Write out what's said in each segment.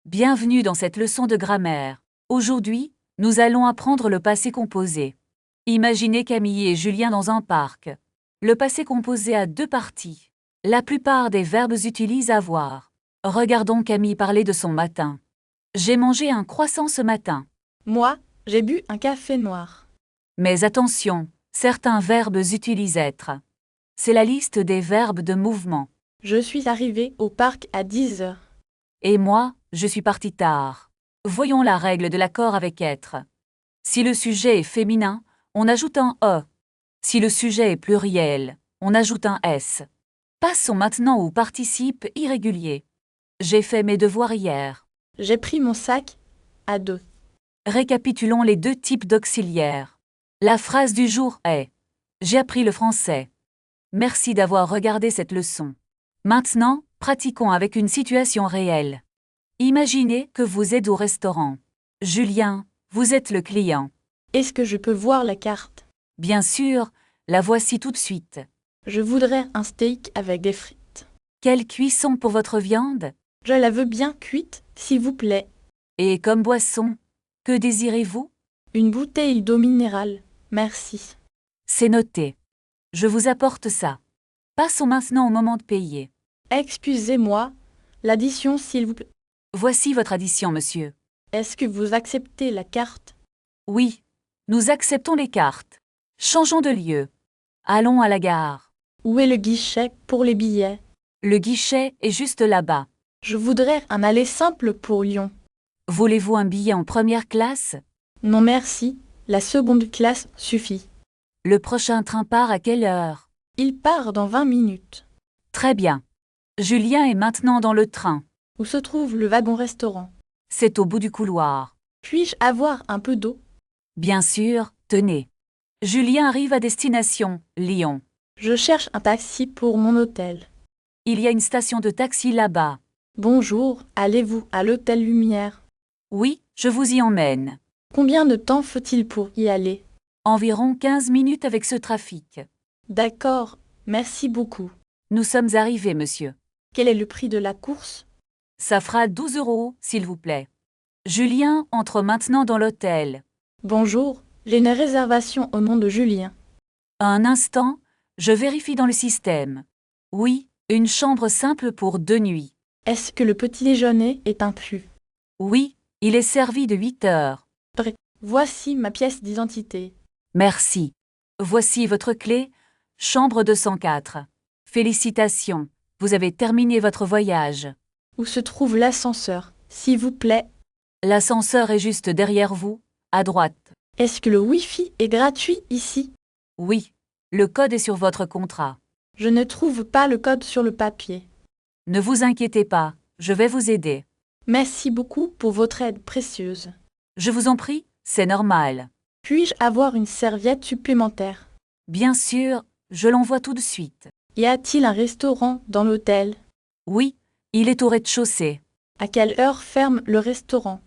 Bienvenue dans cette leçon de grammaire. Aujourd'hui, nous allons apprendre le passé composé. Imaginez Camille et Julien dans un parc. Le passé composé a deux parties. La plupart des verbes utilisent avoir. Regardons Camille parler de son matin. J'ai mangé un croissant ce matin. Moi, j'ai bu un café noir. Mais attention, certains verbes utilisent être. C'est la liste des verbes de mouvement. Je suis arrivé au parc à 10 heures. Et moi, je suis parti tard. Voyons la règle de l'accord avec être. Si le sujet est féminin, on ajoute un E. Si le sujet est pluriel, on ajoute un S. Passons maintenant au participe irrégulier. J'ai fait mes devoirs hier. J'ai pris mon sac à 2. Récapitulons les deux types d'auxiliaires. La phrase du jour est « J'ai appris le français ». Merci d'avoir regardé cette leçon. Maintenant, pratiquons avec une situation réelle. Imaginez que vous êtes au restaurant. Julien, vous êtes le client. Est-ce que je peux voir la carte? Bien sûr, la voici tout de suite. Je voudrais un steak avec des frites. Quelle cuisson pour votre viande? Je la veux bien cuite, s'il vous plaît. Et comme boisson, que désirez-vous? Une bouteille d'eau minérale, merci. C'est noté. Je vous apporte ça. Passons maintenant au moment de payer. Excusez-moi, l'addition s'il vous plaît. Voici votre addition, monsieur. Est-ce que vous acceptez la carte? Oui, nous acceptons les cartes. Changeons de lieu. Allons à la gare. Où est le guichet pour les billets? Le guichet est juste là-bas. Je voudrais un aller simple pour Lyon. Voulez-vous un billet en première classe? Non merci, la seconde classe suffit. Le prochain train part à quelle heure? Il part dans 20 minutes. Très bien. Julien est maintenant dans le train. Où se trouve le wagon-restaurant? C'est au bout du couloir. Puis-je avoir un peu d'eau? Bien sûr, tenez. Julien arrive à destination, Lyon. Je cherche un taxi pour mon hôtel. Il y a une station de taxi là-bas. Bonjour, allez-vous à l'hôtel Lumière? Oui, je vous y emmène. Combien de temps faut-il pour y aller? Environ 15 minutes avec ce trafic. D'accord, merci beaucoup. Nous sommes arrivés, monsieur. Quel est le prix de la course? Ça fera 12 €, s'il vous plaît. Julien entre maintenant dans l'hôtel. Bonjour, j'ai une réservation au nom de Julien. Un instant, je vérifie dans le système. Oui, une chambre simple pour 2 nuits. Est-ce que le petit déjeuner est inclus? Oui, il est servi de 8 heures. Voici ma pièce d'identité. Merci. Voici votre clé, chambre 204. Félicitations, vous avez terminé votre voyage. Où se trouve l'ascenseur, s'il vous plaît? L'ascenseur est juste derrière vous, à droite. Est-ce que le Wi-Fi est gratuit ici? Oui, le code est sur votre contrat. Je ne trouve pas le code sur le papier. Ne vous inquiétez pas, je vais vous aider. Merci beaucoup pour votre aide précieuse. Je vous en prie, c'est normal. Puis-je avoir une serviette supplémentaire? Bien sûr, je l'envoie tout de suite. Y a-t-il un restaurant dans l'hôtel? Oui, il est au rez-de-chaussée. À quelle heure ferme le restaurant?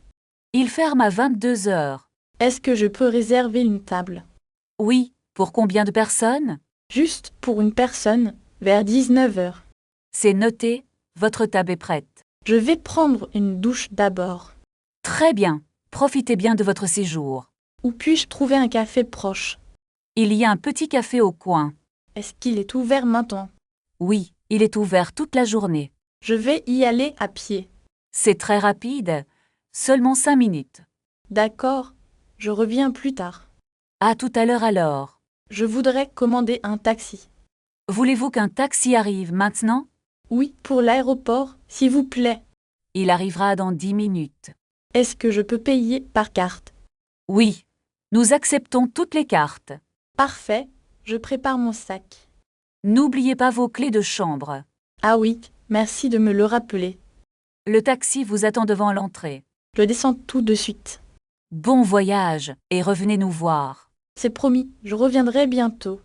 Il ferme à 22 heures. Est-ce que je peux réserver une table? Oui, pour combien de personnes? Juste pour une personne, vers 19 heures. C'est noté, votre table est prête. Je vais prendre une douche d'abord. Très bien, profitez bien de votre séjour. Où puis-je trouver un café proche? Il y a un petit café au coin. Est-ce qu'il est ouvert maintenant? Oui, il est ouvert toute la journée. Je vais y aller à pied. C'est très rapide, seulement 5 minutes. D'accord, je reviens plus tard. À tout à l'heure alors. Je voudrais commander un taxi. Voulez-vous qu'un taxi arrive maintenant? Oui, pour l'aéroport, s'il vous plaît. Il arrivera dans 10 minutes. Est-ce que je peux payer par carte? Oui, nous acceptons toutes les cartes. Parfait, je prépare mon sac. N'oubliez pas vos clés de chambre. Ah oui, merci de me le rappeler. Le taxi vous attend devant l'entrée. Je descends tout de suite. Bon voyage et revenez nous voir. C'est promis, je reviendrai bientôt.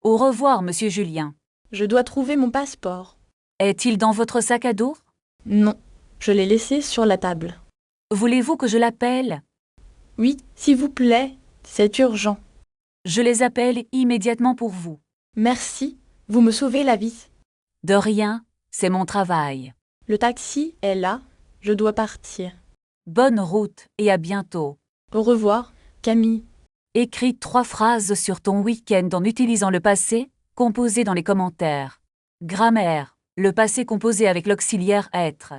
Au revoir, monsieur Julien. Je dois trouver mon passeport. Est-il dans votre sac à dos? Non, je l'ai laissé sur la table. Voulez-vous que je l'appelle? Oui, s'il vous plaît, c'est urgent. Je les appelle immédiatement pour vous. Merci, vous me sauvez la vie. De rien, c'est mon travail. Le taxi est là, je dois partir. Bonne route et à bientôt. Au revoir, Camille. Écris 3 phrases sur ton week-end en utilisant le passé composé dans les commentaires. Grammaire. Le passé composé avec l'auxiliaire être.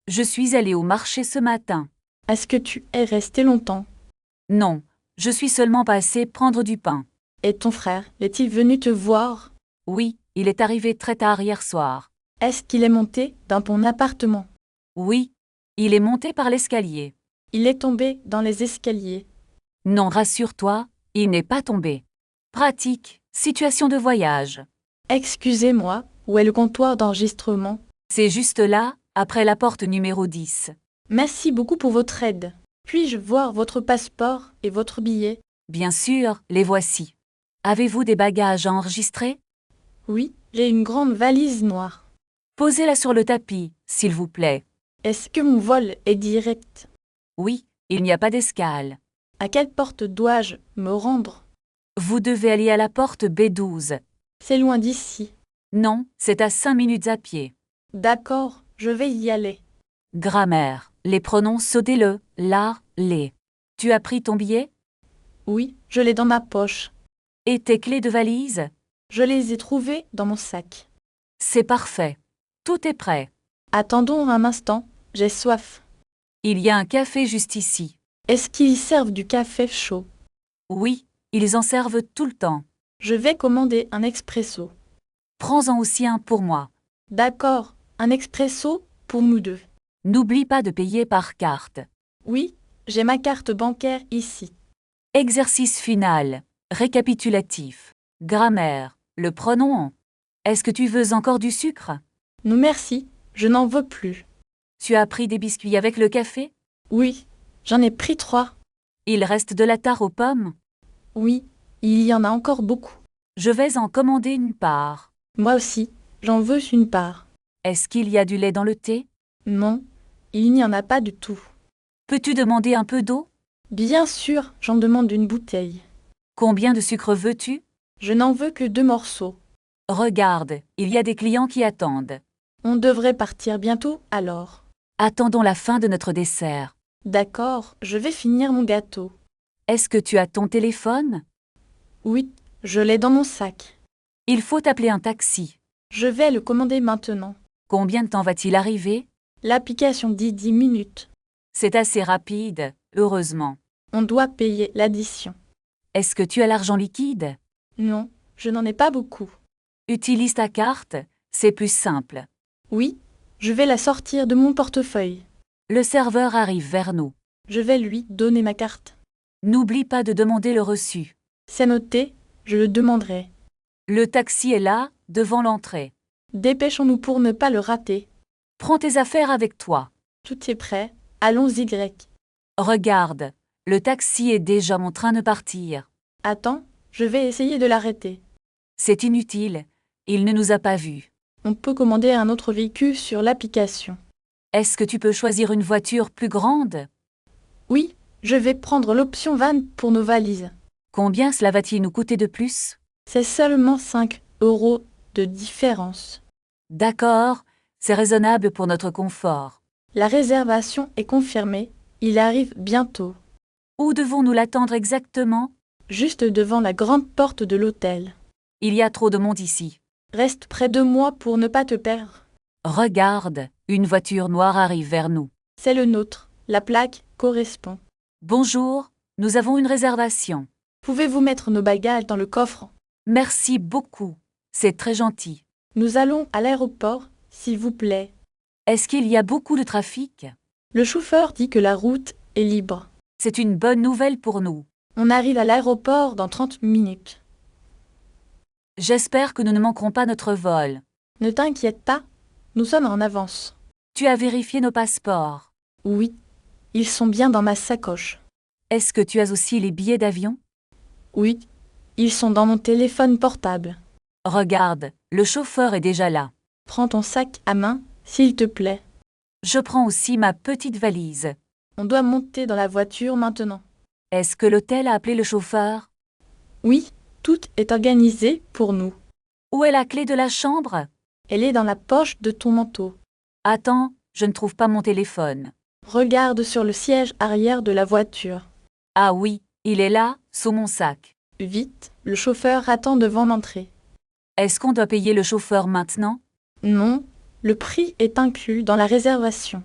Je suis allé au marché ce matin. Est-ce que tu es resté longtemps? Non, je suis seulement passé prendre du pain. Et ton frère, est-il venu te voir? Oui, il est arrivé très tard hier soir. Est-ce qu'il est monté dans ton appartement? Oui, il est monté par l'escalier. Il est tombé dans les escaliers. Non, rassure-toi, il n'est pas tombé. Pratique, situation de voyage. Excusez-moi, où est le comptoir d'enregistrement? C'est juste là, après la porte numéro 10. Merci beaucoup pour votre aide. Puis-je voir votre passeport et votre billet? Bien sûr, les voici. Avez-vous des bagages à enregistrer? Oui, j'ai une grande valise noire. Posez-la sur le tapis, s'il vous plaît. Est-ce que mon vol est direct? Oui, il n'y a pas d'escale. À quelle porte dois-je me rendre? Vous devez aller à la porte B12. C'est loin d'ici. Non, c'est à 5 minutes à pied. D'accord, je vais y aller. Grammaire. Les pronoms sautez-le, la, les. Tu as pris ton billet? Oui, je l'ai dans ma poche. Et tes clés de valise? Je les ai trouvées dans mon sac. C'est parfait. Tout est prêt. Attendons un instant, j'ai soif. Il y a un café juste ici. Est-ce qu'ils servent du café chaud? Oui, ils en servent tout le temps. Je vais commander un expresso. Prends-en aussi un pour moi. D'accord, un expresso pour nous deux. N'oublie pas de payer par carte. Oui, j'ai ma carte bancaire ici. Exercice final. Récapitulatif. Grammaire. Le pronom en. Est-ce que tu veux encore du sucre? Non merci, je n'en veux plus. Tu as pris des biscuits avec le café? Oui, j'en ai pris 3. Il reste de la tare aux pommes? Oui, il y en a encore beaucoup. Je vais en commander une part. Moi aussi, j'en veux une part. Est-ce qu'il y a du lait dans le thé? Non, il n'y en a pas du tout. Peux-tu demander un peu d'eau? Bien sûr, j'en demande une bouteille. Combien de sucre veux-tu? Je n'en veux que 2 morceaux. Regarde, il y a des clients qui attendent. On devrait partir bientôt alors. Attendons la fin de notre dessert. D'accord, je vais finir mon gâteau. Est-ce que tu as ton téléphone? Oui, je l'ai dans mon sac. Il faut appeler un taxi. Je vais le commander maintenant. Combien de temps va-t-il arriver? L'application dit 10 minutes. C'est assez rapide, heureusement. On doit payer l'addition. Est-ce que tu as l'argent liquide? Non, je n'en ai pas beaucoup. Utilise ta carte, c'est plus simple. Oui, je vais la sortir de mon portefeuille. Le serveur arrive vers nous. Je vais lui donner ma carte. N'oublie pas de demander le reçu. C'est noté, je le demanderai. Le taxi est là, devant l'entrée. Dépêchons-nous pour ne pas le rater. Prends tes affaires avec toi. Tout est prêt, allons-y grec. Regarde, le taxi est déjà en train de partir. Attends, je vais essayer de l'arrêter. C'est inutile, il ne nous a pas vus. On peut commander un autre véhicule sur l'application. Est-ce que tu peux choisir une voiture plus grande? Oui, je vais prendre l'option van pour nos valises. Combien cela va-t-il nous coûter de plus? C'est seulement 5 € de différence. D'accord, c'est raisonnable pour notre confort. La réservation est confirmée, il arrive bientôt. Où devons-nous l'attendre exactement? Juste devant la grande porte de l'hôtel. Il y a trop de monde ici. Reste près de moi pour ne pas te perdre. Regarde, une voiture noire arrive vers nous. C'est le nôtre, la plaque correspond. Bonjour, nous avons une réservation. Pouvez-vous mettre nos bagages dans le coffre? Merci beaucoup, c'est très gentil. Nous allons à l'aéroport, s'il vous plaît. Est-ce qu'il y a beaucoup de trafic? Le chauffeur dit que la route est libre. C'est une bonne nouvelle pour nous. On arrive à l'aéroport dans 30 minutes. J'espère que nous ne manquerons pas notre vol. Ne t'inquiète pas, nous sommes en avance. Tu as vérifié nos passeports. Oui, ils sont bien dans ma sacoche. Est-ce que tu as aussi les billets d'avion? Oui, ils sont dans mon téléphone portable. Regarde, le chauffeur est déjà là. Prends ton sac à main, s'il te plaît. Je prends aussi ma petite valise. On doit monter dans la voiture maintenant. Est-ce que l'hôtel a appelé le chauffeur? Oui, tout est organisé pour nous. Où est la clé de la chambre? Elle est dans la poche de ton manteau. Attends, je ne trouve pas mon téléphone. Regarde sur le siège arrière de la voiture. Ah oui, il est là, sous mon sac. Vite, le chauffeur attend devant l'entrée. Est-ce qu'on doit payer le chauffeur maintenant? Non, le prix est inclus dans la réservation.